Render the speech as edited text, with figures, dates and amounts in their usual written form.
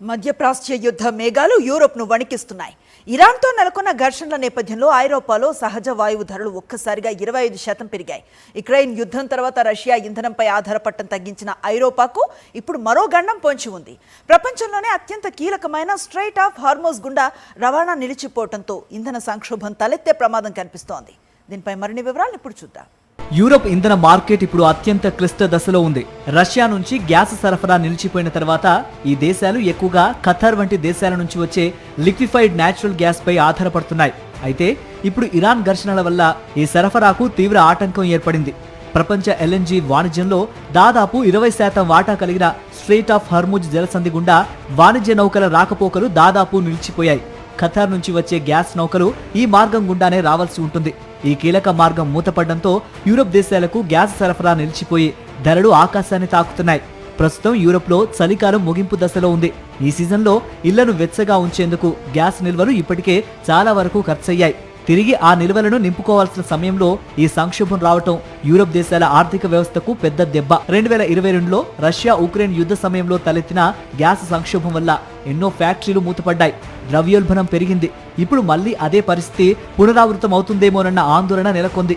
మధ్యప్రాచ్య యుద్ధ మేఘాలు యూరోప్ను వణికిస్తున్నాయి. ఇరాన్తో నెలకొన్న ఘర్షణల నేపథ్యంలో ఐరోపాలో సహజ వాయువు ధరలు ఒక్కసారిగా 25% పెరిగాయి. ఉక్రెయిన్ యుద్ధం తర్వాత రష్యా ఇంధనంపై ఆధారపడటం తగ్గించిన ఐరోపాకు ఇప్పుడు మరో గండం పొంచి ఉంది. ప్రపంచంలోనే అత్యంత కీలకమైన స్ట్రైట్ ఆఫ్ హార్మోజ్ గుండా రవాణా నిలిచిపోవడంతో ఇంధన సంక్షోభం తలెత్తే ప్రమాదం కనిపిస్తోంది. దీనిపై మరిన్ని వివరాలు ఇప్పుడు చూద్దాం. యూరోప్ ఇంధన మార్కెట్ ఇప్పుడు అత్యంత క్లిష్ట దశలో ఉంది. రష్యా నుంచి గ్యాస్ సరఫరా నిలిచిపోయిన తర్వాత ఈ దేశాలు ఎక్కువగా ఖతార్ వంటి దేశాల నుంచి వచ్చే లిక్విఫైడ్ న్యాచురల్ గ్యాస్ పై ఆధారపడుతున్నాయి. అయితే ఇప్పుడు ఇరాన్ ఘర్షణల వల్ల ఈ సరఫరాకు తీవ్ర ఆటంకం ఏర్పడింది. ప్రపంచ ఎల్ఎన్జీ వాణిజ్యంలో దాదాపు 20% వాటా కలిగిన స్ట్రెయిట్ ఆఫ్ హర్ముజ్ జలసంధి గుండా వాణిజ్య నౌకల రాకపోకలు దాదాపు నిలిచిపోయాయి. ఖతార్ నుంచి వచ్చే గ్యాస్ నౌకలు ఈ మార్గం గుండానే రావాల్సి ఉంటుంది. ఈ కీలక మార్గం మూతపడడంతో యూరోప్ దేశాలకు గ్యాస్ సరఫరా నిలిచిపోయి ధరలు ఆకాశాన్ని తాకుతున్నాయి. ప్రస్తుతం యూరోప్లో చలికాలం ముగింపు దశలో ఉంది. ఈ సీజన్లో ఇళ్లను వెచ్చగా ఉంచేందుకు గ్యాస్ నిల్వలు ఇప్పటికే చాలా వరకు ఖర్చయ్యాయి. తిరిగి ఆ నిల్వలను నింపుకోవాల్సిన సమయంలో ఈ సంక్షోభం రావటం యూరోప్ దేశాల ఆర్థిక వ్యవస్థకు పెద్ద దెబ్బ. 2022లో రష్యా ఉక్రెయిన్ యుద్ధ సమయంలో తలెత్తిన గ్యాస్ సంక్షోభం వల్ల ఎన్నో ఫ్యాక్టరీలు మూతపడ్డాయి. ద్రవ్యోల్బణం పెరిగింది. ఇప్పుడు మళ్లీ అదే పరిస్థితి పునరావృతం అవుతుందేమోనన్న ఆందోళన నెలకొంది.